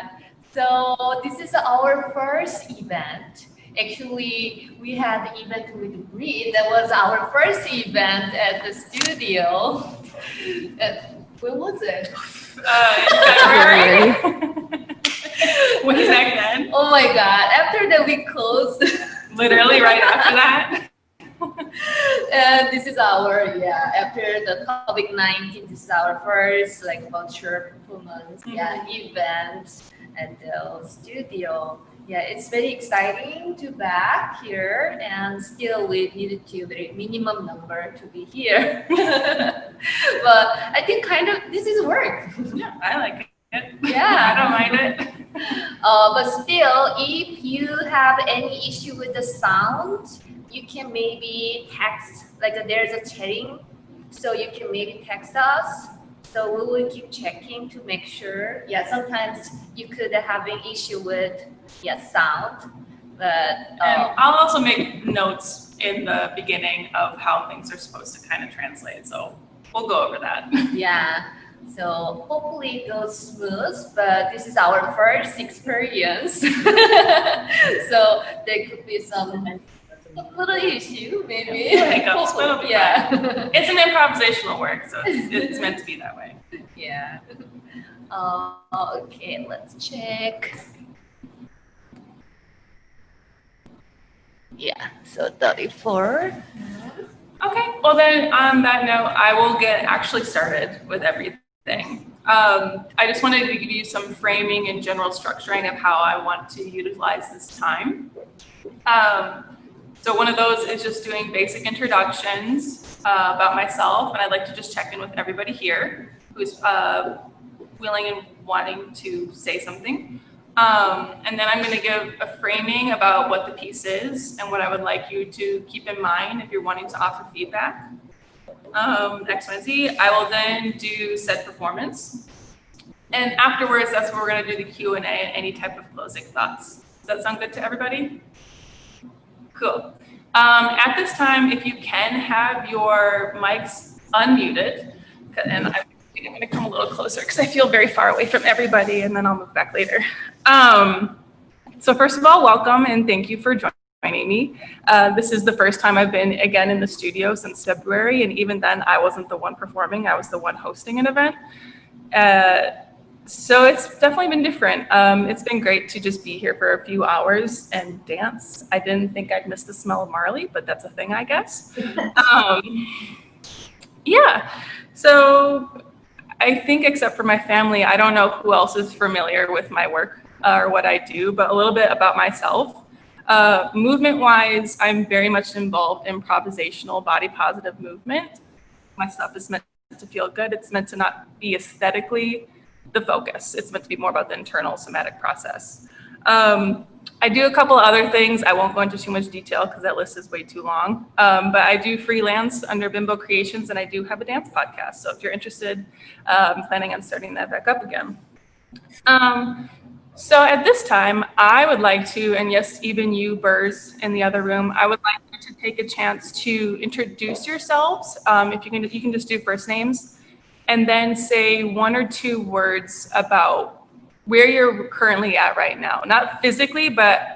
Yeah. So this is our first event. Actually, we had the event with Breeann. That was our first event at the studio. When was it? In February. Way back then. Oh my God. After that, we closed. Literally right after that. And this is our, after the COVID-19, this is our first like culture performance, event at the studio. Yeah, it's very exciting to back here, and still we needed to very minimum number to be here. But I think kind of this is work. Yeah, I like it. Yeah. I don't mind it. But still, if you have any issue with the sound, you can maybe text, like there's a chatting, so you can maybe text us. So we will keep checking to make sure. Yeah, sometimes you could have an issue with sound, but And I'll also make notes in the beginning of how things are supposed to kind of translate. So we'll go over that. yeah. So hopefully it goes smooth, but this is our first experience. So there could be some little issue, maybe. Hiccups, but it'll be yeah. fine. It's an improvisational work, so it's meant to be that way. Yeah. Okay, let's check. Yeah, so 34. Okay, well then on that note, I will get actually started with everything. I just wanted to give you some framing and general structuring of how I want to utilize this time. So one of those is just doing basic introductions about myself, and I'd like to just check in with everybody here who's willing and wanting to say something. And then I'm going to give a framing about what the piece is and what I would like you to keep in mind if you're wanting to offer feedback. X, Y, and Z. I will then do said performance. And afterwards, that's where we're going to do the Q&A and any type of closing thoughts. Does that sound good to everybody? Cool. At this time, if you can have your mics unmuted, and I think I'm going to come a little closer because I feel very far away from everybody, and then I'll move back later. So first of all, welcome and thank you for joining me. This is the first time I've been again in the studio since February, and even then I wasn't the one performing, I was the one hosting an event. So it's definitely been different. It's been great to just be here for a few hours and dance. I didn't think I'd miss the smell of Marley, but that's a thing, I guess. Yeah, so I think except for my family, I don't know who else is familiar with my work or what I do, but a little bit about myself. Movement-wise, I'm very much involved in improvisational body positive movement. My stuff is meant to feel good. It's meant to not be aesthetically the focus. It's meant to be more about the internal somatic process. I do a couple other things. I won't go into too much detail because that list is way too long. But I do freelance under BMBO Creations, and I do have a dance podcast. So if you're interested, I'm planning on starting that back up again. So at this time, I would like to, and yes, even you, Birrs, in the other room, I would like you to take a chance to introduce yourselves. If you can just do first names, and then say one or two words about where you're currently at right now. Not physically, but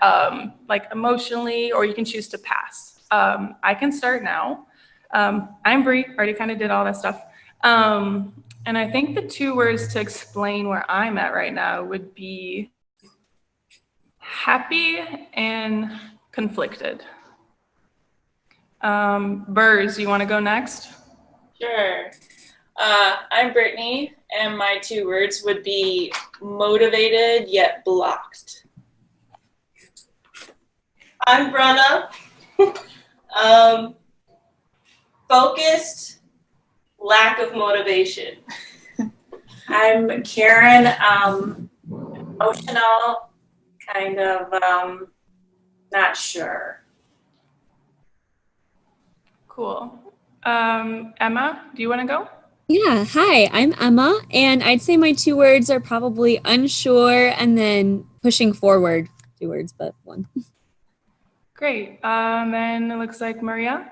like emotionally, or you can choose to pass. I can start now. I'm Bree, already kind of did all that stuff. And I think the two words to explain where I'm at right now would be happy and conflicted. Birrs, you want to go next? Sure. I'm Brittany, and my two words would be motivated yet blocked. I'm Brenna. Focused, lack of motivation. I'm Karen. Emotional, kind of not sure. Cool. Emma, do you want to go? Yeah, hi, I'm Emma, and I'd say my two words are probably unsure and then pushing forward. Two words, but one. Great. Then it looks like Maria.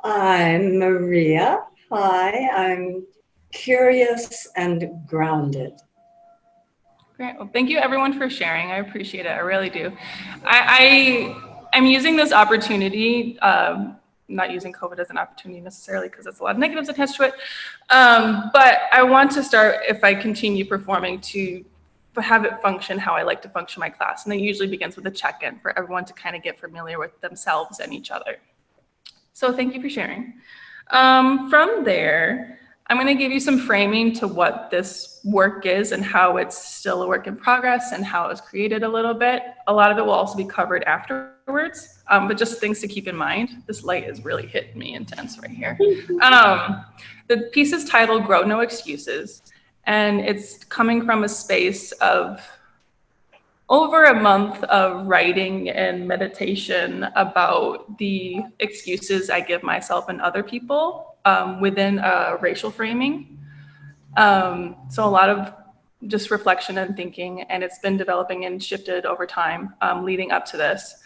I'm Maria. Hi, I'm curious and grounded. Great. Well, thank you everyone for sharing. I appreciate it. I really do. I'm using this opportunity, not using COVID as an opportunity necessarily because there's a lot of negatives attached to it. But I want to start, if I continue performing, to have it function how I like to function my class. And it usually begins with a check-in for everyone to kind of get familiar with themselves and each other. So thank you for sharing. From there, I'm going to give you some framing to what this work is and how it's still a work in progress and how it was created a little bit. A lot of it will also be covered afterwards, but just things to keep in mind. This light is really hitting me intense right here. The piece is titled Grow No Excuses, and it's coming from a space of over a month of writing and meditation about the excuses I give myself and other people within a racial framing. So a lot of just reflection and thinking, and it's been developing and shifted over time leading up to this.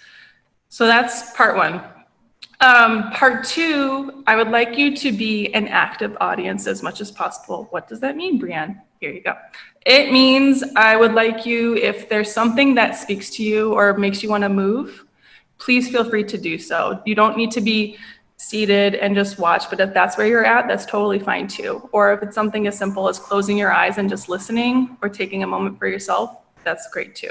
So that's part one. Part two, I would like you to be an active audience as much as possible. What does that mean, Breeann? Here you go. It means I would like you, if there's something that speaks to you or makes you want to move, please feel free to do so. You don't need to be seated and just watch, but if that's where you're at, that's totally fine too. Or if it's something as simple as closing your eyes and just listening or taking a moment for yourself, that's great too.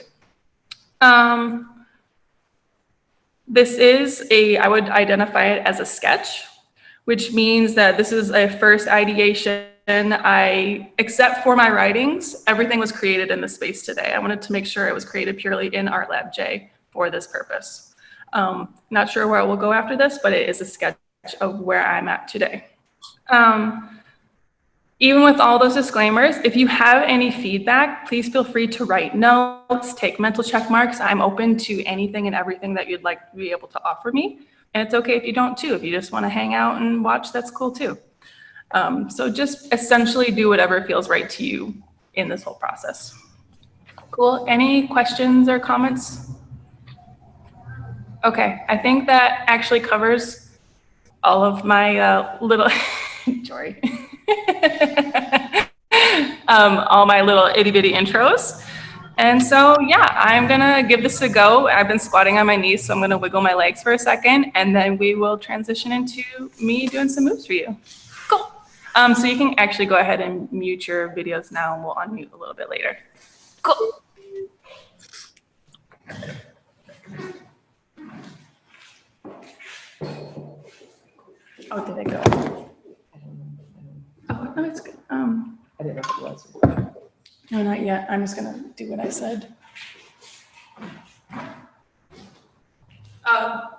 This is I would identify it as a sketch, which means that this is a first ideation. Except for my writings, everything was created in the space today. I wanted to make sure it was created purely in ArtLab J for this purpose. Not sure where I will go after this, but it is a sketch of where I'm at today. Even with all those disclaimers, if you have any feedback, please feel free to write notes, take mental check marks. I'm open to anything and everything that you'd like to be able to offer me. And it's okay if you don't too. If you just want to hang out and watch, that's cool too. So just essentially do whatever feels right to you in this whole process. Cool. Any questions or comments? Okay, I think that actually covers all of my little, Jory. All my little itty bitty intros. And so, yeah, I'm gonna give this a go. I've been squatting on my knees, so I'm gonna wiggle my legs for a second, and then we will transition into me doing some moves for you. Cool. So you can actually go ahead and mute your videos now, and we'll unmute a little bit later. Cool. Oh, did it go? Oh, no, it's good. I didn't know if it was. No, not yet. I'm just gonna do what I said.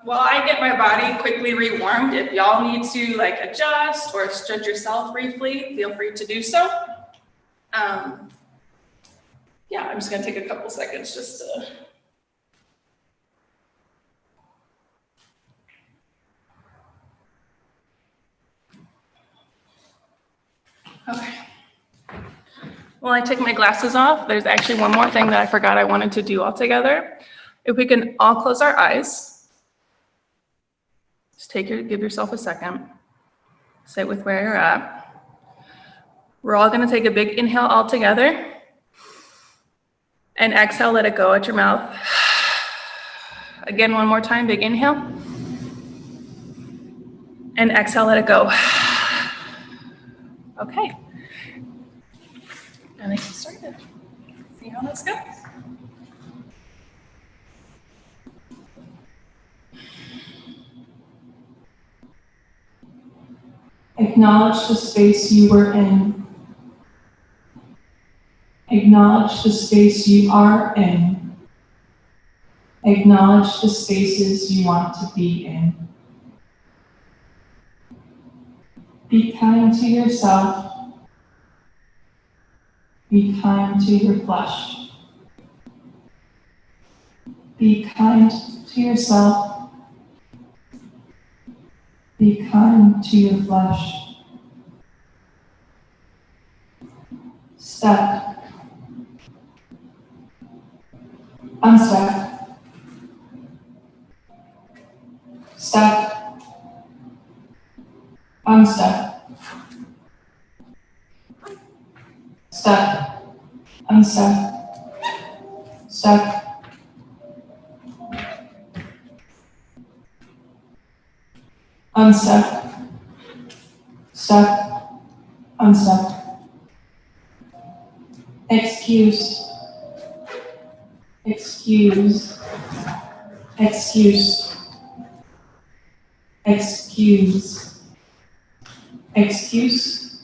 While I get my body quickly rewarmed, if y'all need to like adjust or stretch yourself briefly, feel free to do so. Yeah, I'm just gonna take a couple seconds just to. Okay. While I take my glasses off, there's actually one more thing that I forgot I wanted to do altogether. If we can all close our eyes, just give yourself a second. Sit with where you're at. We're all gonna take a big inhale all together. And exhale, let it go at your mouth. Again, one more time, big inhale. And exhale, let it go. Okay. And I get started. See how this goes. Acknowledge the space you were in. Acknowledge the space you are in. Acknowledge the spaces you want to be in. Be kind to yourself. Be kind to your flesh. Be kind to yourself. Be kind to your flesh. Step. Unstep. Step. Unstep. Step. Unstep. stuck, unstuck, stuck, unstuck. Excuse, excuse, excuse, excuse, excuse,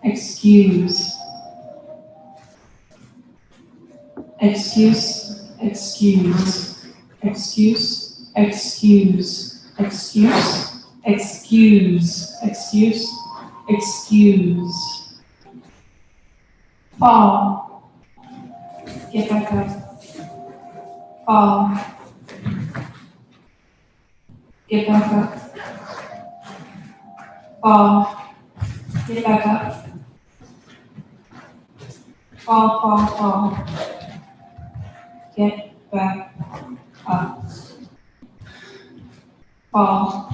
excuse, excuse, excuse, excuse, excuse, excuse, excuse, excuse, excuse. Fall, get back up. Fall, get back up. Fall, get back up. Fall, fall, fall. Get back up. Fall,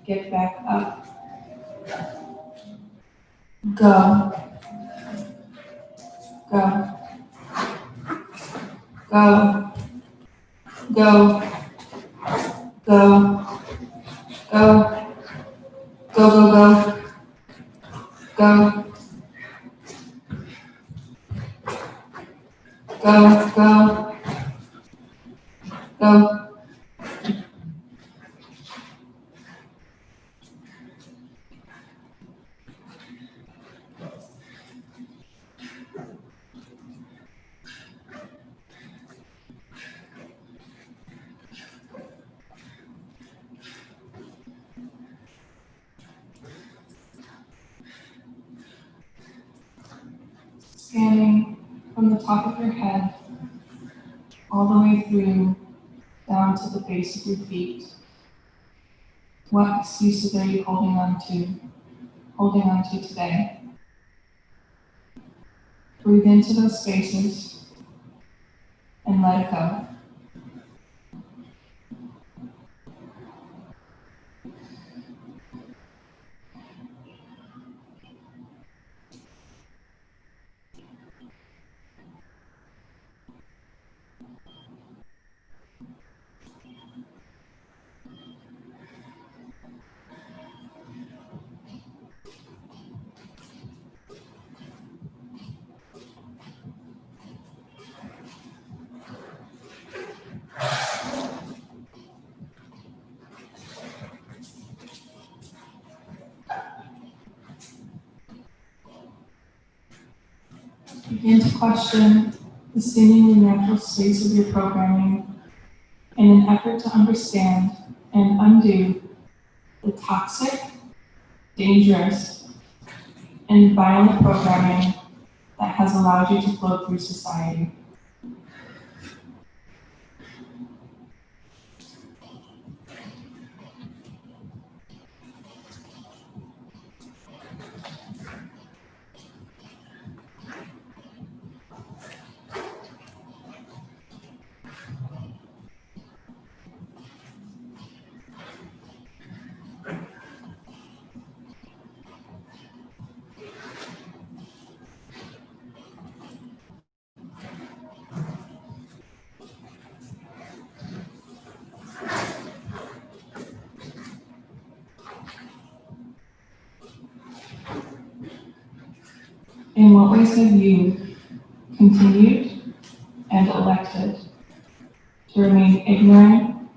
get back up. Go, go, go, go, go, go, go, go, go, go, go, go. Scanning from the top of your head all the way through down to the base of your feet. What excuses are you holding on to today? Breathe into those spaces and let it go. Begin to question the seemingly natural space of your programming in an effort to understand and undo the toxic, dangerous, and violent programming that has allowed you to flow through society. In what ways have you continued and elected to remain ignorant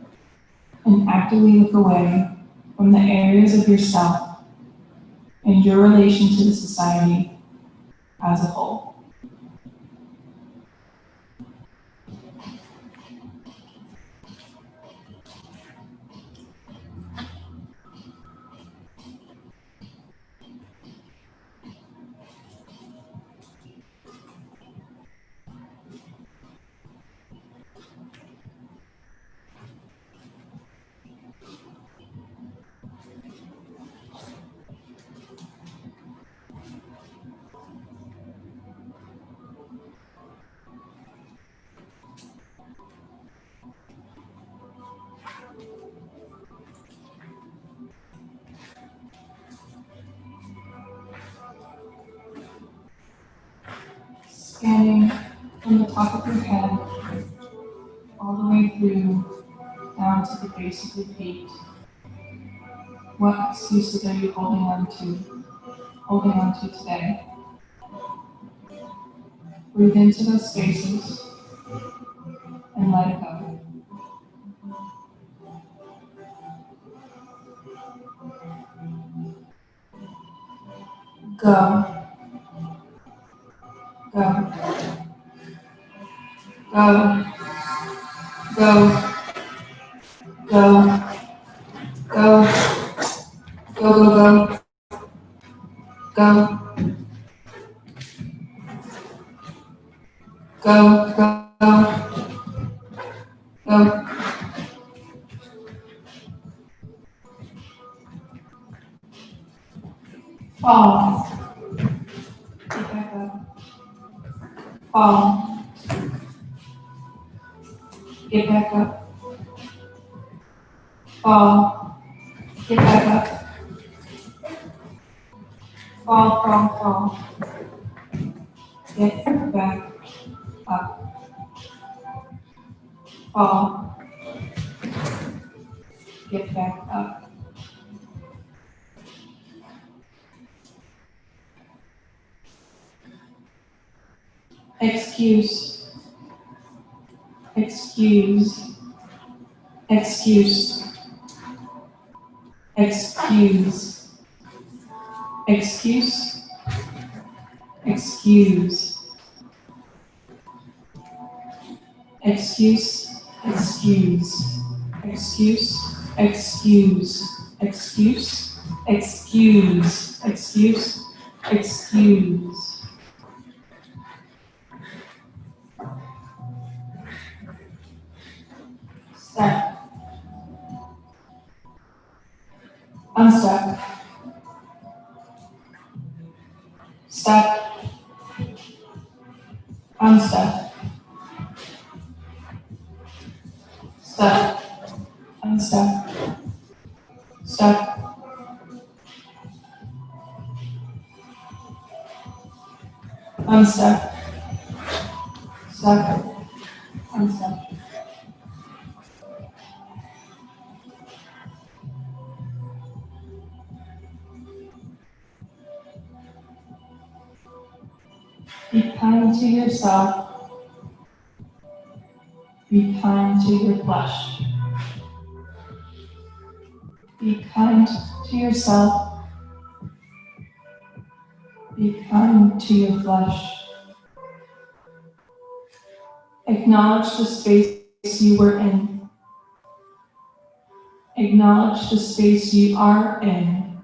and actively look away from the areas of yourself and your relation to the society as a whole? scanning from the top of your head all the way through down to the base of your feet. What excuses are you holding on to today? Breathe into those spaces and let it go. Go, go, go, go, go, go, go, go, go, go, go. Fall, get back up. Fall, get back up. Fall, get back up. Fall, fall, fall. Get back up. Fall, get back up. Excuse, excuse, excuse, excuse, excuse, excuse, excuse, excuse, excuse, excuse, excuse, excuse, excuse, excuse. Step, unstep, step, unstep, step, unstep, step, unstep, step, unstep. Be kind to yourself. Be kind to your flesh. Be kind to yourself. Be kind to your flesh. Acknowledge the space you were in. Acknowledge the space you are in.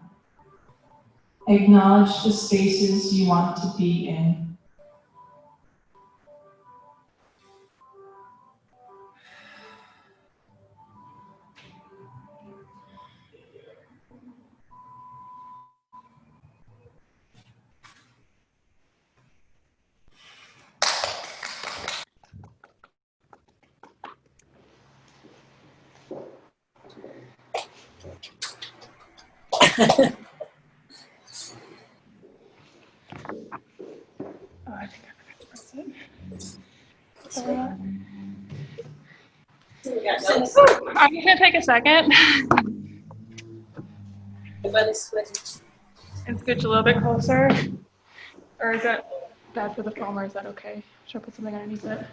Acknowledge the spaces you want to be in. Oh, I think I forgot to press it. So, I'm gonna take a second and scooch a little bit closer. Or is that bad for the film, or is that okay? Should I put something underneath it?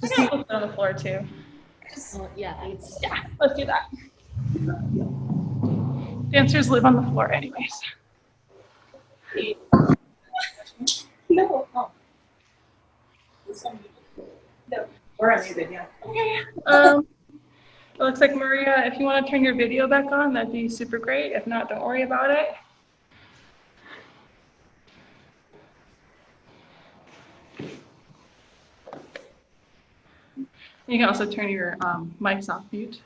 Just keep it on the floor too. Yeah, it's Yeah, let's do that. Dancers live on the floor anyways. No. No. We're unmuted, yeah. Okay. It looks like Maria, if you want to turn your video back on, that'd be super great. If not, don't worry about it. You can also turn your mics off mute.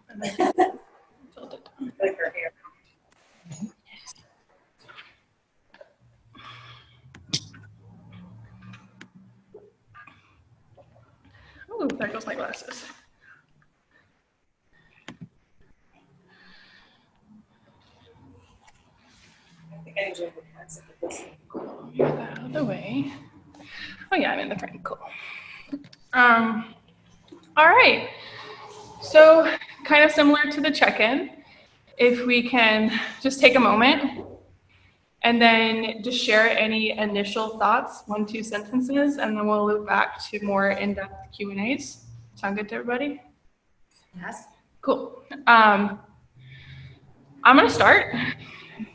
And then tilt it down. Like her hair. Oh, there goes my glasses. I think I enjoyed the concept of this. Move that out of the way. Oh yeah, I'm in the frame. Cool. All right. So kind of similar to the check-in, if we can just take a moment and then just share any initial thoughts, 1-2 sentences, and then we'll loop back to more in-depth Q&As. Sound good to everybody? Yes. Cool. I'm gonna start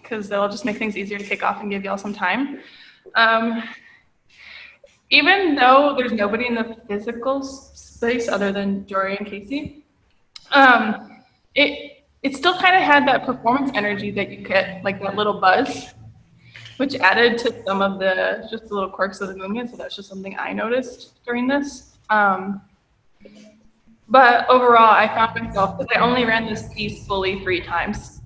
because that'll just make things easier to kick off and give y'all some time. Even though there's nobody in the physical space other than Jory and Casey, it still kind of had that performance energy that you get, like that little buzz, which added to some of the just the little quirks of the movement. So that's just something I noticed during this. But overall, I found myself, because I only ran this piece fully 3 times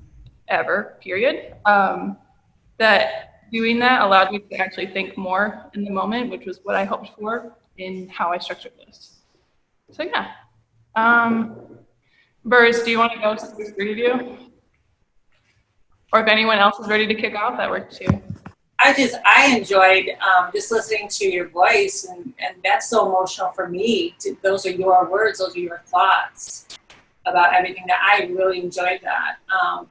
ever, period, that doing that allowed me to actually think more in the moment, which was what I hoped for in how I structured this. So yeah. Burrs, do you want to go since there's 3 of you? Or if anyone else is ready to kick off, that works too. I enjoyed just listening to your voice, and that's so emotional for me. Those are your words, those are your thoughts about everything. That I really enjoyed that,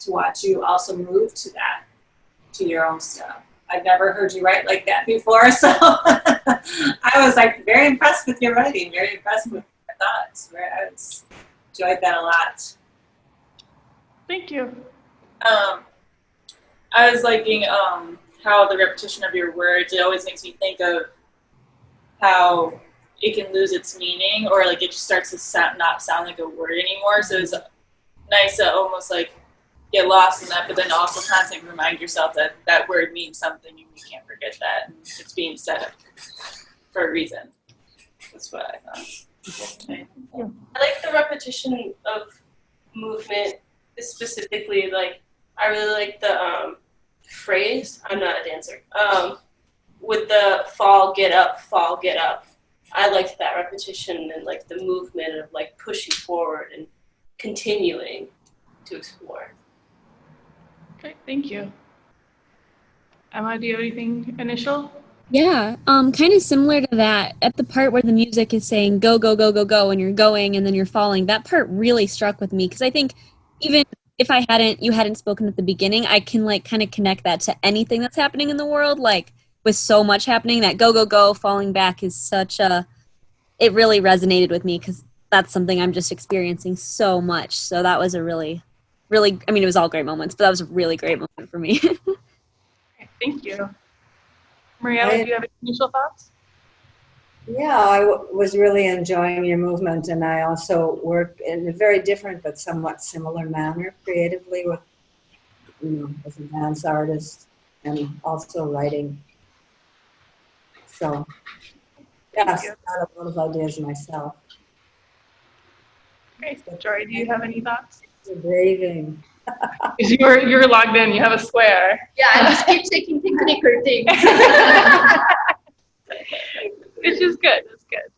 to watch you also move to that, to your own stuff. I've never heard you write like that before, so I was like very impressed with your writing, very impressed with your thoughts. I enjoyed that a lot. Thank you. I was liking how the repetition of your words, it always makes me think of how it can lose its meaning, or like it just starts to not sound like a word anymore. So it's nice to almost like get lost in that, but then also constantly remind yourself that that word means something and you can't forget that, and it's being said for a reason. That's what I thought. I like the repetition of movement, specifically. Like, I really like the phrase. I'm not a dancer. With the fall, get up, fall, get up. I liked that repetition and like the movement of like pushing forward and continuing to explore. Great, thank you. Emma, do you have anything initial? Yeah, kind of similar to that. At the part where the music is saying go, go, go, go, go, and you're going and then you're falling, that part really struck with me because I think even if you hadn't spoken at the beginning, I can like kind of connect that to anything that's happening in the world. Like with so much happening, that go, go, go, falling back is it really resonated with me because that's something I'm just experiencing so much. So that was a really, really, I mean, it was all great moments, but that was a really great moment for me. Thank you. Marietta, do you have any initial thoughts? Yeah, was really enjoying your movement, and I also work in a very different but somewhat similar manner creatively with, as a dance artist and also writing. So, yes, I have a lot of ideas myself. Great. Jory, do you have any thoughts? You're raving. You're logged in. You have a square. Yeah, I just keep taking technical things. Which is good. That's good.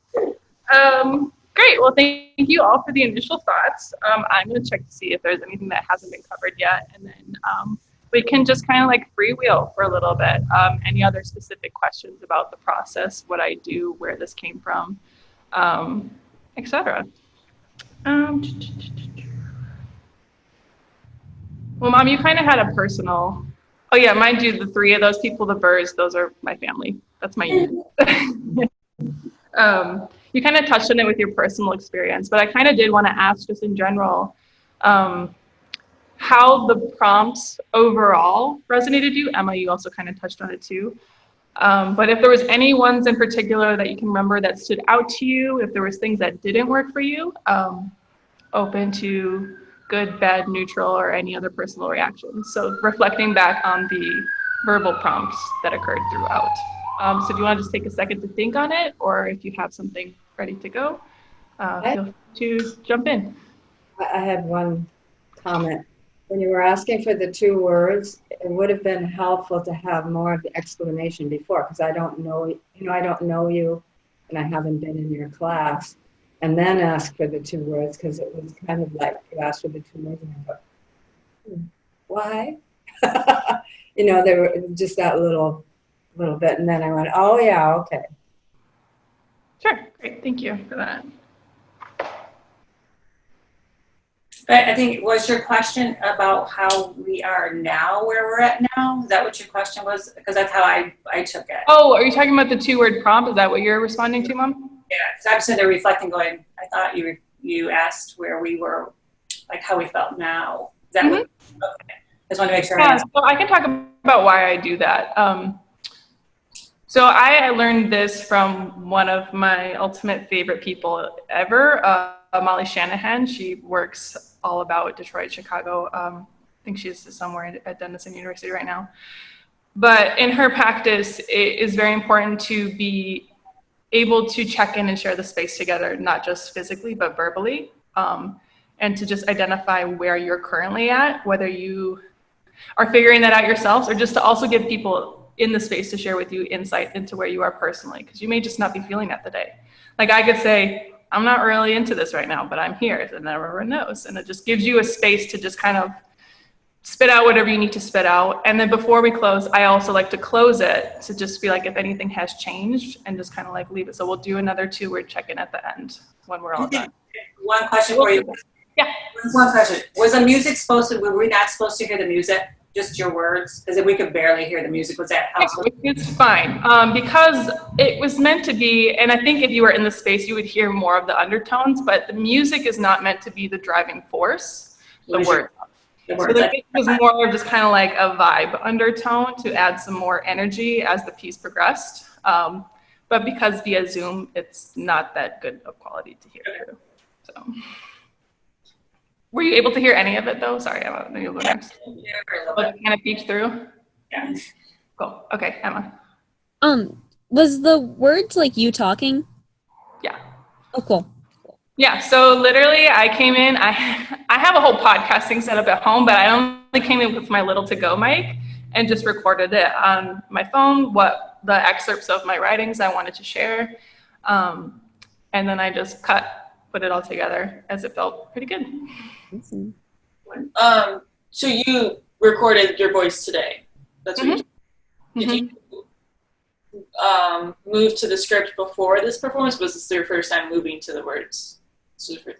Great. Well, thank you all for the initial thoughts. I'm going to check to see if there's anything that hasn't been covered yet, and then we can just kind of like freewheel for a little bit. Any other specific questions about the process, what I do, where this came from, etc. Well, Mom, you kind of had a personal. Oh yeah, mind you, the 3 of those people, the Birrs, those are my family. That's my youth. You kind of touched on it with your personal experience, but I kind of did want to ask just in general, how the prompts overall resonated you. Emma, you also kind of touched on it too. But if there was any ones in particular that you can remember that stood out to you, if there was things that didn't work for you, open to good, bad, neutral, or any other personal reactions. So reflecting back on the verbal prompts that occurred throughout. So do you want to just take a second to think on it, or if you have something ready to go, feel free to jump in. I had one comment. When you were asking for the 2 words, it would have been helpful to have more of the explanation before, because I don't know, I don't know you, and I haven't been in your class. and then ask for the 2 words, because it was kind of like you asked for the 2 words and I go, why? There were just that little bit, and then I went, oh yeah, okay. Sure, great, thank you for that. But I think, was your question about how we are now, where we're at now? Is that what your question was? Because that's how I took it. Oh, are you talking about the 2-word prompt? Is that what you're responding to, Mom? Yeah, because I'm sitting there reflecting, going, I thought you asked where we were, like how we felt now. Is that what? Okay. Just want to make sure. Yeah, so I can talk about why I do that. So I learned this from one of my ultimate favorite people ever, Molly Shanahan. She works all about Detroit, Chicago. I think she's somewhere at Denison University right now. But in her practice, it is very important to be able to check in and share the space together, not just physically, but verbally, and to just identify where you're currently at, whether you are figuring that out yourselves, or just to also give people in the space to share with you insight into where you are personally, because you may just not be feeling that today. Like I could say, I'm not really into this right now, but I'm here, and then everyone knows. And it just gives you a space to just kind of spit out whatever you need to spit out. And then before we close, I also like to close it to just be like, if anything has changed, and just kind of like leave it. So we'll do another 2-word check-in at the end when we're all done. One question for you. Yeah. One question. Was the music were we not supposed to hear the music? Just your words? Because if we could barely hear the music, was that helpful? It's fine, because it was meant to be, and I think if you were in the space, you would hear more of the undertones, but the music is not meant to be the driving force, the word. So it was more of just kind of like a vibe undertone to add some more energy as the piece progressed. But because via Zoom, it's not that good of quality to hear through. So, were you able to hear any of it though? Sorry, Emma, then you'll go next. Kind of peek through? Yeah. Cool, okay, Emma. Was the words like you talking? Yeah. Oh, cool. Yeah, so literally I came in, I have a whole podcasting setup at home, but I only came in with my little to-go mic and just recorded it on my phone, what the excerpts of my writings I wanted to share. And then I just put it all together as it felt pretty good. Awesome. So you recorded your voice today. That's what you did. You move to the script before this performance? Was this your first time moving to the words? Okay.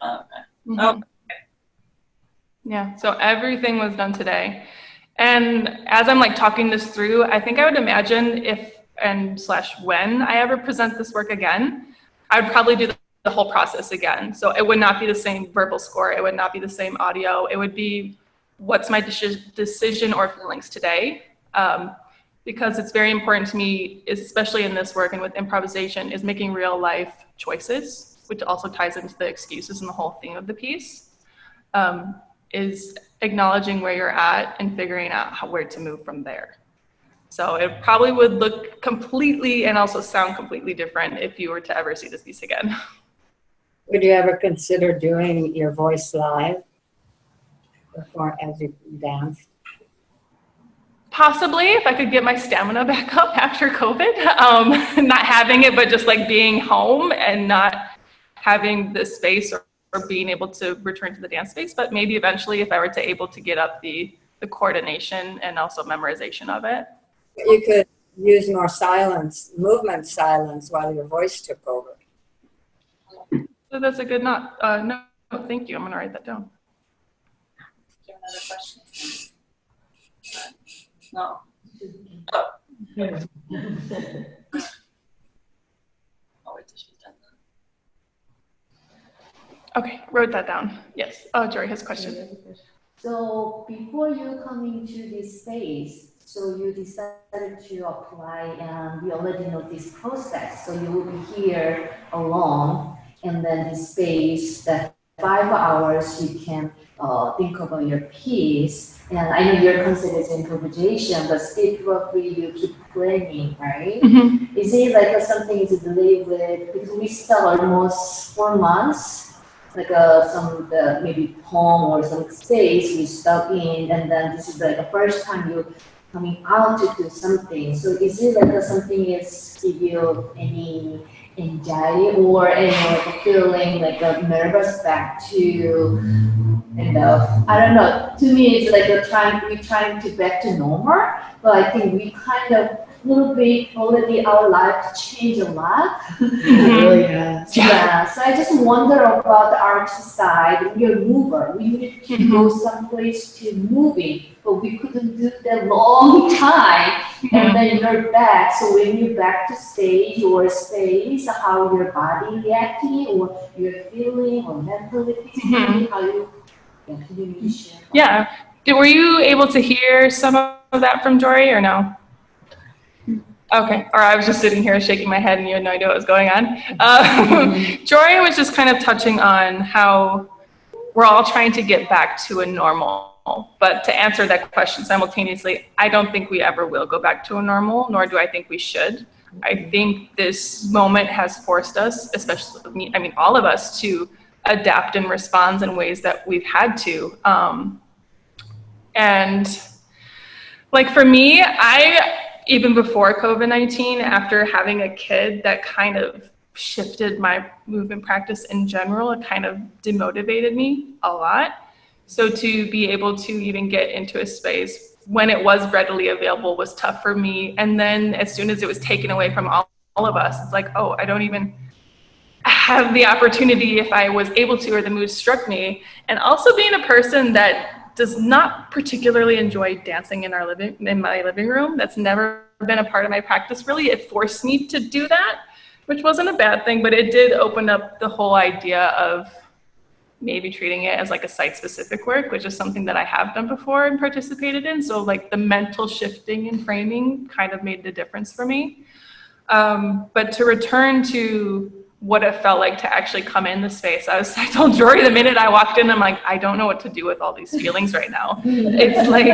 Oh. Yeah, so everything was done today. And as I'm like talking this through, I think I would imagine if when I ever present this work again, I would probably do the whole process again. So it would not be the same verbal score. It would not be the same audio. It would be what's my decision or feelings today. Because it's very important to me, especially in this work and with improvisation, is making real life choices, which also ties into the excuses and the whole theme of the piece, is acknowledging where you're at and figuring out where to move from there. So it probably would look completely and also sound completely different if you were to ever see this piece again. Would you ever consider doing your voice live before as you dance? Possibly, if I could get my stamina back up after COVID, not having it, but just like being home and not having the space or being able to return to the dance space. But maybe eventually, if I were to able to get up the coordination and also memorization of it. You could use more movement silence while your voice took over. So that's a good no, thank you. I'm gonna write that down. Do you have another question? No. Oh. I'll wait till she's done. Okay, wrote that down. Yes. Oh, Jory has a question. So before you come into this space, so you decided to apply and you already know this process. So you will be here alone, and then the space that 5 hours you can think about your piece. And I know you're considered improvisation, but still probably you keep playing, right? Mm-hmm. Is it like something to delay with, because we start almost 4 months, like maybe poem or some space we stuck in, and then this is like the first time you coming out to do something. So is it like something is give you any anxiety or like a feeling like a nervous back to I don't know. To me, it's like we're trying to back to normal, but I think we kind of little bit already our life changed a lot. Mhm. Yeah. So I just wonder about the art side. We're a mover. We need to go someplace to moving, but we couldn't do that long time. And then you're back. So when you're back to stage or space, how your body reacting or you're feeling or mentally, physically, how you can you share? Yeah. Were you able to hear some of that from Jory or no? Okay. Or I was just sitting here shaking my head and you had no idea what was going on. Jory was just kind of touching on how we're all trying to get back to a normal. But to answer that question simultaneously, I don't think we ever will go back to a normal, nor do I think we should. I think this moment has forced us, especially me, I mean, all of us, to adapt and respond in ways that we've had to. And like for me, even before COVID-19, after having a kid, that kind of shifted my movement practice in general. It kind of demotivated me a lot. So to be able to even get into a space when it was readily available was tough for me. And then as soon as it was taken away from all of us, it's like, oh, I don't even have the opportunity if I was able to, or the mood struck me. And also being a person that does not particularly enjoy dancing in my living room. That's never been a part of my practice, really. It forced me to do that, which wasn't a bad thing, but it did open up the whole idea of maybe treating it as like a site-specific work, which is something that I have done before and participated in. So like the mental shifting and framing kind of made the difference for me. But to return to what it felt like to actually come in the space. I told Jory the minute I walked in, I'm like, I don't know what to do with all these feelings right now. It's like,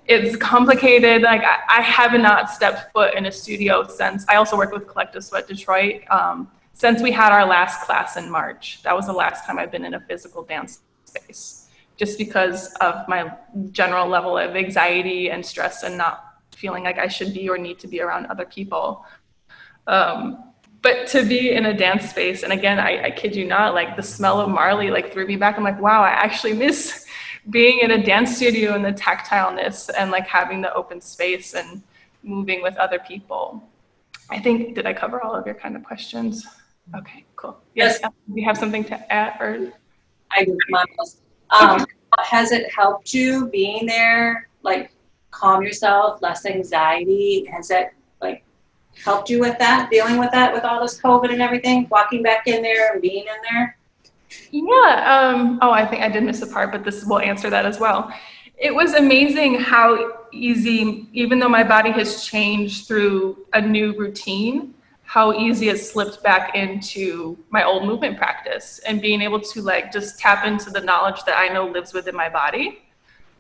it's complicated. Like I have not stepped foot in a studio since, I also work with Collective Sweat Detroit, since we had our last class in March. That was the last time I've been in a physical dance space, just because of my general level of anxiety and stress and not feeling like I should be or need to be around other people. But to be in a dance space, and again, I kid you not, like the smell of Marley like threw me back. I'm like, wow, I actually miss being in a dance studio and the tactileness and like having the open space and moving with other people. I think, did I cover all of your kind of questions? Okay, cool. Yes, do you have something to add or? I do, Miles. Has it helped you being there, like calm yourself, less anxiety? Has that like helped you with that, dealing with that, with all this COVID and everything, walking back in there and being in there? Yeah, I think I did miss a part, but this will answer that as well. It was amazing how easy, even though my body has changed through a new routine, how easy it slipped back into my old movement practice and being able to like just tap into the knowledge that I know lives within my body.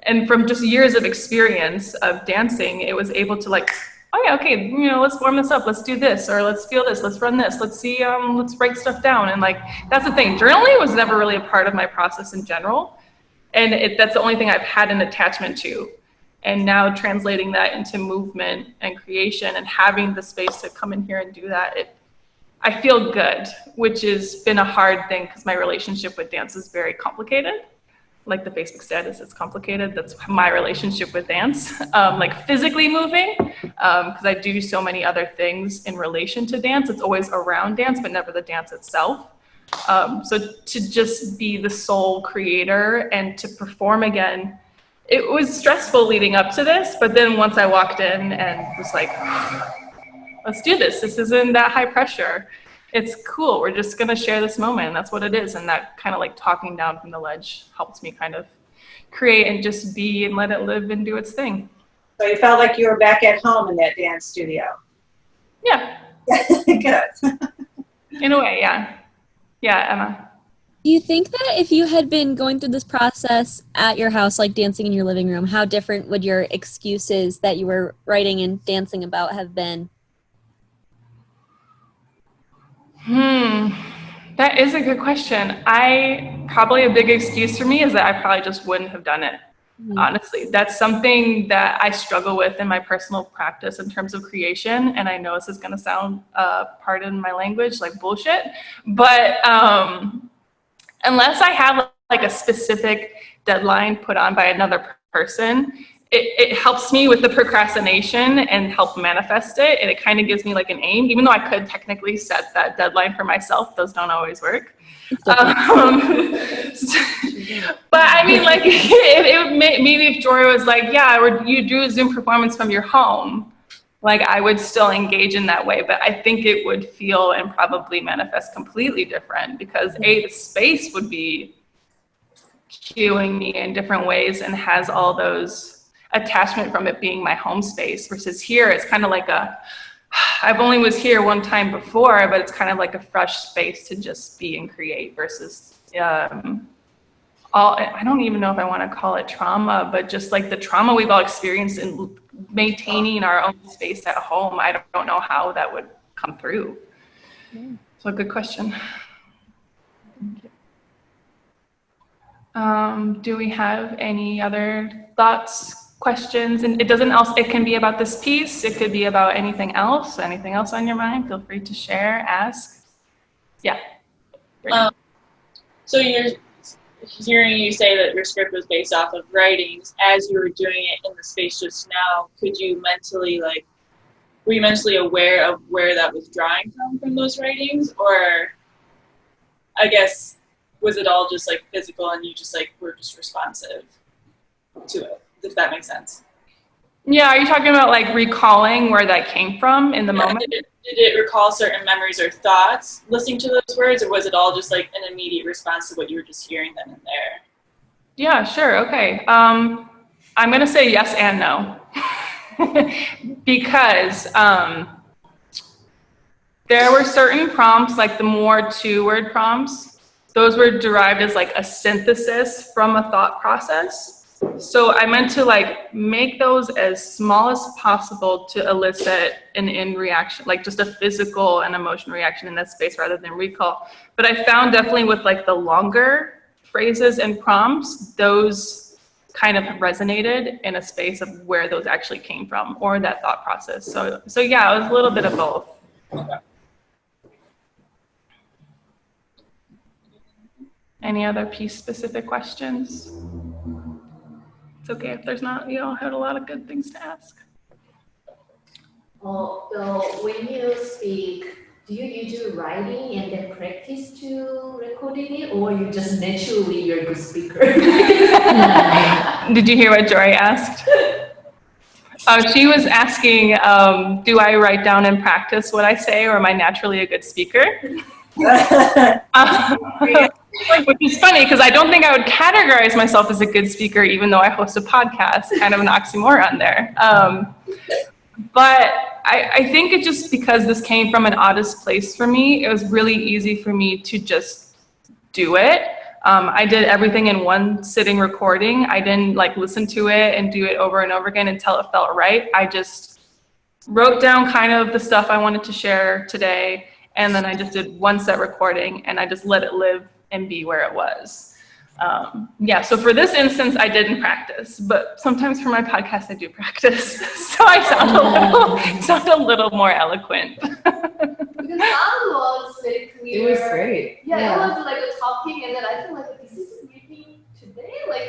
And from just years of experience of dancing, it was able to like, oh yeah, okay, let's warm this up, let's do this, or let's feel this, let's run this, let's see, let's write stuff down. And like, that's the thing, journaling was never really a part of my process in general. And that's the only thing I've had an attachment to. And now translating that into movement and creation and having the space to come in here and do that, I feel good, which has been a hard thing because my relationship with dance is very complicated. Like the Facebook status, it's complicated. That's my relationship with dance. Like physically moving, because I do so many other things in relation to dance. It's always around dance, but never the dance itself. So to just be the sole creator and to perform again, it was stressful leading up to this, but then once I walked in and was like, let's do this. This isn't that high pressure. It's cool. We're just going to share this moment. And that's what it is. And that kind of like talking down from the ledge helps me kind of create and just be and let it live and do its thing. So you felt like you were back at home in that dance studio? Yeah. Good. In a way, yeah. Yeah, Emma. Do you think that if you had been going through this process at your house, like dancing in your living room, how different would your excuses that you were writing and dancing about have been? That is a good question. Probably a big excuse for me is that I probably just wouldn't have done it. Honestly, that's something that I struggle with in my personal practice in terms of creation. And I know this is going to sound, pardon my language, like bullshit, but unless I have like a specific deadline put on by another person, it helps me with the procrastination and help manifest it. And it kind of gives me like an aim, even though I could technically set that deadline for myself. Those don't always work. But I mean, like, maybe if Jory was like, yeah, or you do a Zoom performance from your home, like I would still engage in that way, but I think it would feel and probably manifest completely different because the space would be cueing me in different ways and has all those attachment from it being my home space versus here, it's kind of like I've only was here one time before, but it's kind of like a fresh space to just be and create versus I don't even know if I want to call it trauma, but just like the trauma we've all experienced in maintaining our own space at home. I don't know how that would come through. So good question. Do we have any other thoughts, questions? And it can be about this piece. It could be about anything else on your mind. Feel free to share, ask. Yeah. So you're hearing you say that your script was based off of writings. As you were doing it in the space just now, could you mentally were you mentally aware of where that was drawing from those writings? Or I guess, was it all just like physical and you just like were just responsive to it, if that makes sense? Yeah, are you talking about like recalling where that came from in the moment? Did it recall certain memories or thoughts listening to those words, or was it all just like an immediate response to what you were just hearing then and there? Yeah, sure, okay. I'm gonna say yes and no. Because there were certain prompts, like the more 2-word prompts, those were derived as like a synthesis from a thought process. So I meant to like make those as small as possible to elicit an in reaction, like just a physical and emotional reaction in that space rather than recall. But I found definitely with like the longer phrases and prompts, those kind of resonated in a space of where those actually came from or that thought process. So yeah, it was a little bit of both. Okay. Any other piece specific questions? It's okay if there's not, you all had a lot of good things to ask. Oh, so when you speak, do you usually writing and then practice to recording it, or you just naturally you're a good speaker? Did you hear what Jory asked? She was asking, do I write down and practice what I say, or am I naturally a good speaker? Which is funny because I don't think I would categorize myself as a good speaker, even though I host a podcast, kind of an oxymoron there. But I think it just because this came from an oddest place for me, it was really easy for me to just do it. I did everything in one sitting recording. I didn't like listen to it and do it over and over again until it felt right. I just wrote down kind of the stuff I wanted to share today. And then I just did one set recording and I just let it live and be where it was. Yeah, so for this instance, I didn't practice, but sometimes for my podcast, I do practice. So I sound a little more eloquent. Because sound was very clear. It was great. Yeah, it was like a talking, and then I feel like, is this maybe today? Like,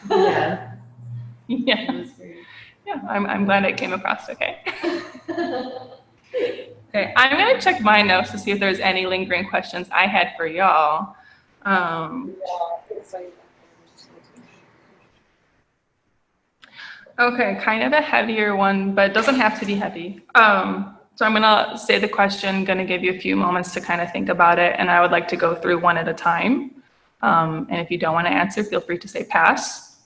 Yeah. Yeah. It was great. Yeah, I'm glad it came across okay. Okay, I'm gonna check my notes to see if there's any lingering questions I had for y'all. Okay, kind of a heavier one, but it doesn't have to be heavy. So I'm gonna say the question, gonna give you a few moments to kind of think about it, and I would like to go through one at a time. And if you don't want to answer, feel free to say pass.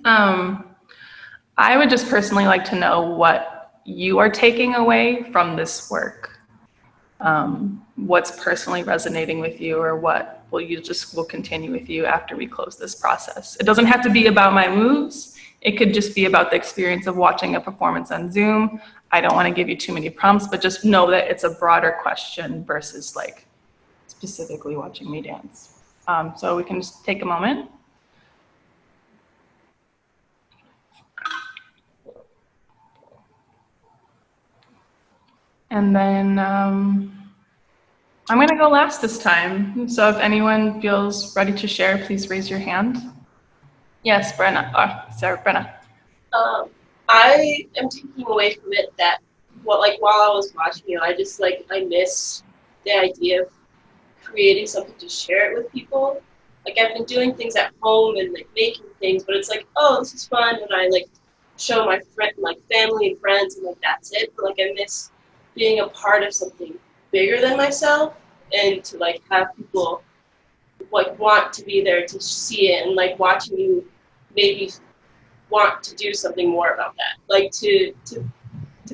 I would just personally like to know what you are taking away from this work. What's personally resonating with you, or what will continue with you after we close this process. It doesn't have to be about my moves. It could just be about the experience of watching a performance on Zoom. I don't want to give you too many prompts, but just know that it's a broader question versus like specifically watching me dance. So we can just take a moment. And then I'm going to go last this time. So if anyone feels ready to share, please raise your hand. Yes, Brenna. Oh, sorry, Brenna. I am taking away from it that while I was watching I just I miss the idea of creating something to share it with people. Like I've been doing things at home and making things, but it's oh, this is fun, and I show my family and friends, and that's it. But I miss being a part of something bigger than myself, and to have people want to be there to see it, and watching you maybe want to do something more about that, to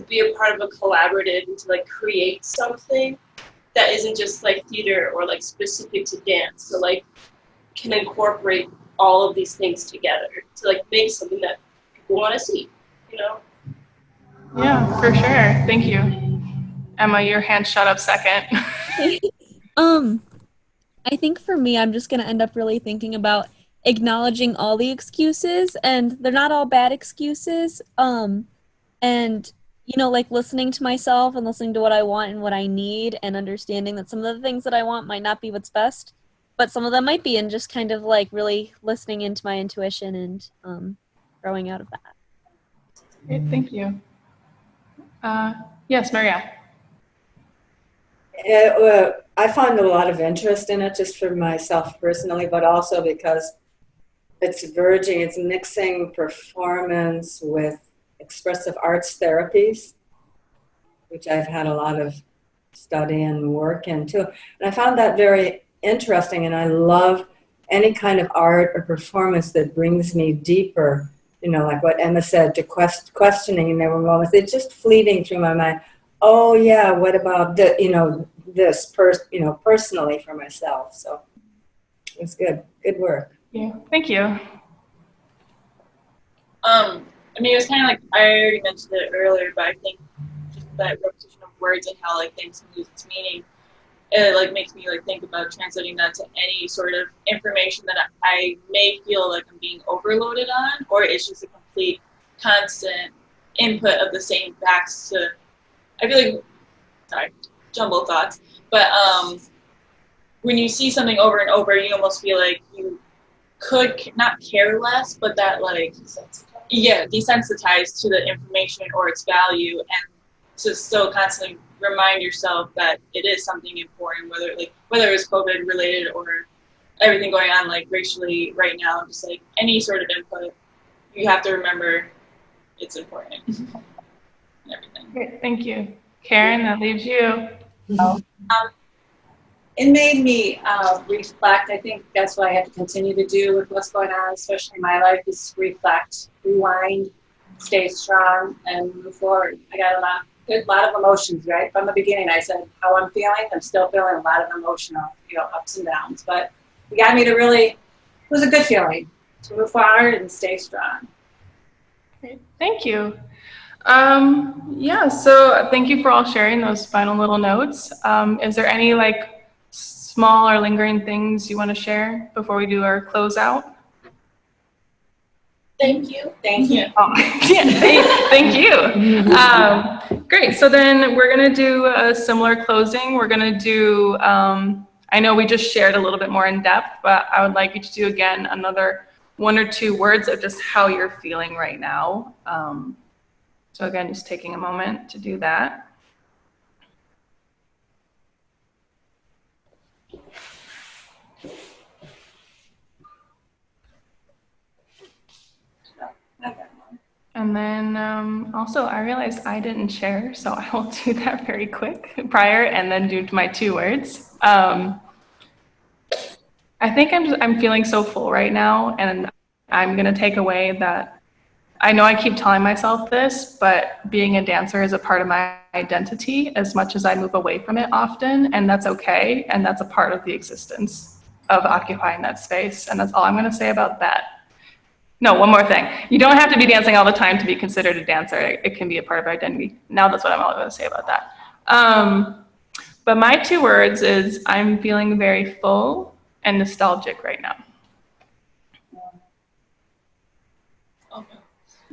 be a part of a collaborative and to create something that isn't just theater or specific to dance, so can incorporate all of these things together to make something that people want to see, you know? Yeah, for sure. Thank you. Emma, your hand shot up second. I think for me, I'm just going to end up really thinking about acknowledging all the excuses, and they're not all bad excuses. And, listening to myself and listening to what I want and what I need, and understanding that some of the things that I want might not be what's best, but some of them might be, and just kind of really listening into my intuition and growing out of that. Great, thank you. Yes, Maria. I find a lot of interest in it just for myself personally, but also because it's mixing performance with expressive arts therapies, which I've had a lot of study and work into. And I found that very interesting, and I love any kind of art or performance that brings me deeper, like what Emma said, to questioning, and there were moments, it's just fleeting through my mind. Oh yeah, what about this personally for myself. So it's good work. Yeah, thank you. It was kind of I already mentioned it earlier, but I think just that repetition of words and how things lose its meaning, it makes me think about translating that to any sort of information that I may feel I'm being overloaded on, or it's just a complete constant input of the same facts to, I feel jumbled thoughts, but when you see something over and over, you almost feel you could not care less, but that desensitized to the information or its value, and to still constantly remind yourself that it is something important, whether it's COVID related or everything going on racially right now, just any sort of input, you have to remember it's important. And everything. Great, thank you. Karen, that leaves you. It made me reflect. I think that's what I have to continue to do with what's going on, especially in my life, is reflect, rewind, stay strong, and move forward. I got a lot of emotions, right? From the beginning, I said how I'm feeling. I'm still feeling a lot of emotional, ups and downs. But it got me to it was a good feeling to move forward and stay strong. Great, thank you. So thank you for all sharing those final little notes. Is there any small or lingering things you want to share before we do our closeout? Thank you. Thank you. Oh, yeah, thank you. Great. So then we're going to do a similar closing. We're going to do, I know we just shared a little bit more in depth, but I would like you to do again another 1 or 2 words of just how you're feeling right now. So again, just taking a moment to do that. And then also, I realized I didn't share, so I will do that very quick prior, and then do my 2 words. I think I'm feeling so full right now, and I'm gonna take away that I know I keep telling myself this, but being a dancer is a part of my identity as much as I move away from it often, and that's okay, and that's a part of the existence of occupying that space, and that's all I'm gonna say about that. No, one more thing. You don't have to be dancing all the time to be considered a dancer. It can be a part of identity. Now that's what I'm all going to say about that. But my 2 words is I'm feeling very full and nostalgic right now. Okay.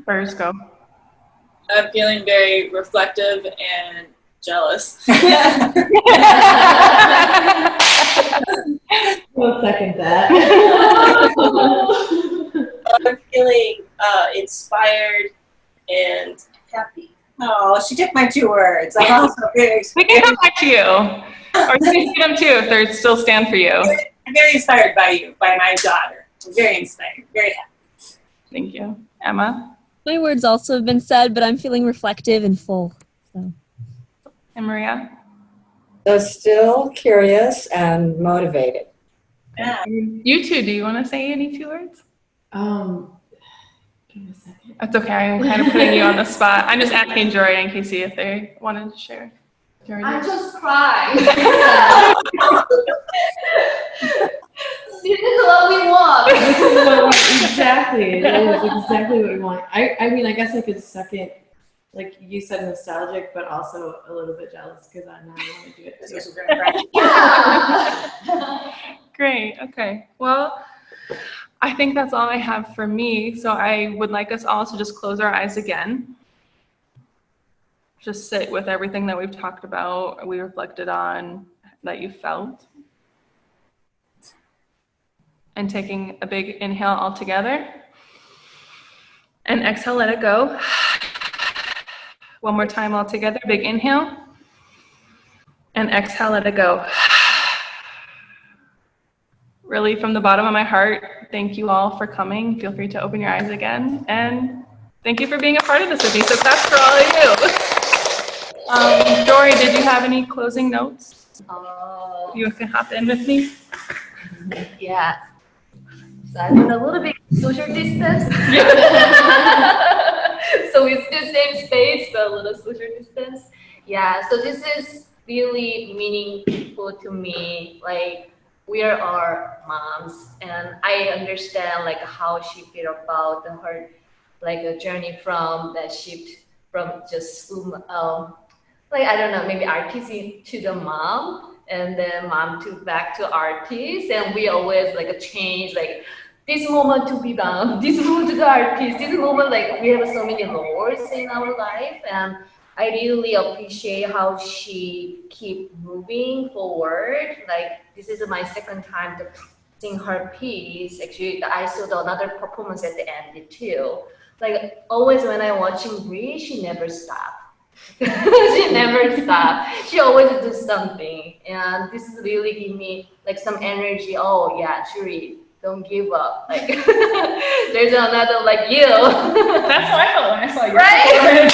Birrs, go. I'm feeling very reflective and jealous. We'll second that. I'm feeling inspired and happy. Oh, she took my 2 words. I'm also very, We can come back to you. Or you can see them too if they still stand for you. I'm very inspired by you, by my daughter. I'm very inspired, very happy. Thank you. Emma My words also have been said, but I'm feeling reflective and full. So. and Maria. So still curious and motivated. Yeah. You two, do you want to say any 2 words? Give me a second. That's okay. I'm kind of putting you on the spot. I'm just asking Jory and Casey if they wanted to share. Jory, I'm just crying. This is what we want. This is what exactly. It is exactly what we want. I mean, I guess I could second, like you said, nostalgic, but also a little bit jealous because I now want to do it too. Great. Okay. Well, I think that's all I have for me. So I would like us all to just close our eyes again. Just sit with everything that we've talked about, we reflected on, that you felt. And taking a big inhale all together. And exhale, let it go. One more time all together, big inhale. And exhale, let it go. Really, from the bottom of my heart, thank you all for coming. Feel free to open your eyes again. And thank you for being a part of this with me. So that's for all of you. Dory, did you have any closing notes? You can hop in with me. Yeah. So I'm in a little bit social distance. So it's the same space, but a little social distance. Yeah, so this is really meaningful to me. Like, we are our moms, and I understand like how she feel about her like a journey from that shift from just like I don't know, maybe artist to the mom, and then mom to back to artist, and we always like a change like this moment to be mom, this moment to the artist, this moment like we have so many roles in our life, and I really appreciate how she keep moving forward. Like this is my second time to sing her piece. Actually, I saw another performance at the end too. Like always when I'm watching Bree, she never stopped. She never stopped. She always do something, and this is really give me like some energy. Oh yeah, Jury, don't give up. Like there's another like you. That's how I felt when I saw you. Right?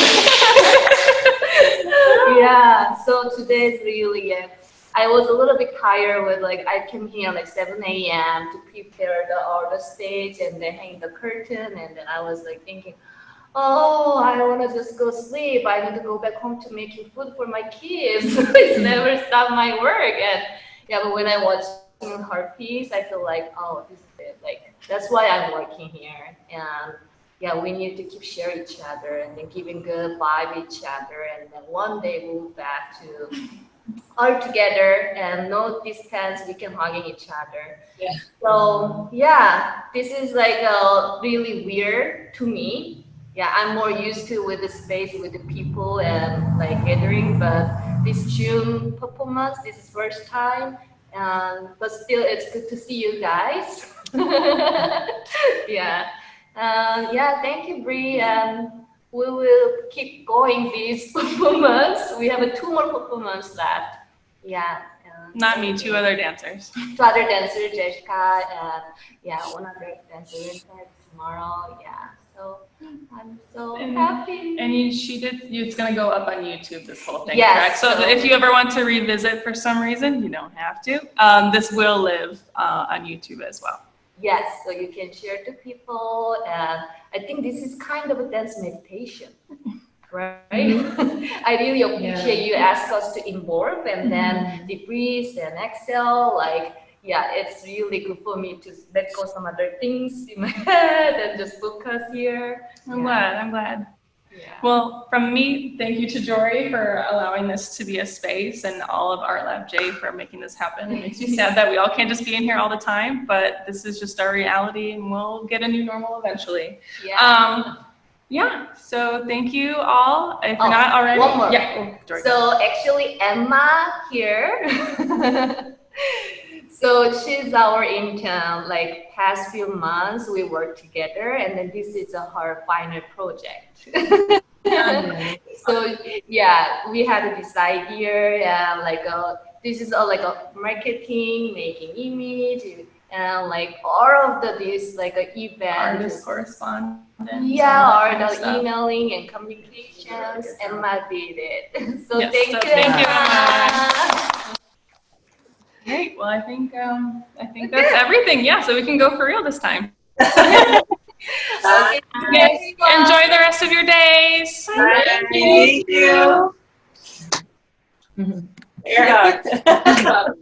Yeah, so today's really, I was a little bit tired with like, I came here like 7 a.m. to prepare all the stage and then hang the curtain, and then I was like thinking, oh, I want to just go sleep. I need to go back home to making food for my kids. It's never stopped my work. And yeah, but when I watch her piece, I feel like, oh, this is it. Like, that's why I'm working here. And yeah, we need to keep sharing each other and then giving good vibe each other, and then one day we'll back to all together and no distance, we can hugging each other. Yeah. So yeah, this is like really weird to me. Yeah, I'm more used to with the space with the people and like gathering, but this June performance, this is first time, but still it's good to see you guys. Yeah. Yeah, thank you, Bree, and we will keep going this performance. We have 2 more performances left. Yeah. Not me, 2 other dancers. 2 other dancers, Jessica, and yeah, 1 other dancer tomorrow. Yeah, so I'm so happy. And it's gonna go up on YouTube, this whole thing, Yes. correct? So if you ever want to revisit for some reason, you don't have to. This will live on YouTube as well. Yes, so you can share to people, and I think this is kind of a dance meditation, right? I really appreciate you ask us to involve and then debrief and exhale. Like, yeah, it's really good for me to let go some other things in my head and just focus here. I'm glad. Yeah. Well, from me, thank you to Jory for allowing this to be a space, and all of ArtLab J for making this happen. It makes me sad that we all can't just be in here all the time, but this is just our reality, and we'll get a new normal eventually. Yeah. Yeah, so thank you all. If you're Oh, not already, one more. yeah. Oh, Jordan. So actually Emma here. So she's our intern. Like past few months we worked together, and then this is her final project. So yeah, we had this idea, and like this is like a marketing, making image, and like all of this like a event. Artist correspondence. Yeah, or all that the kind of stuff. emailing and communications. Emma did it. So Yes, thank so you, thank you, Emma. Great. Well, I think that's everything. Yeah, so we can go for real this time. Okay, Yes. Enjoy the rest of your days. Thank you. Air hug.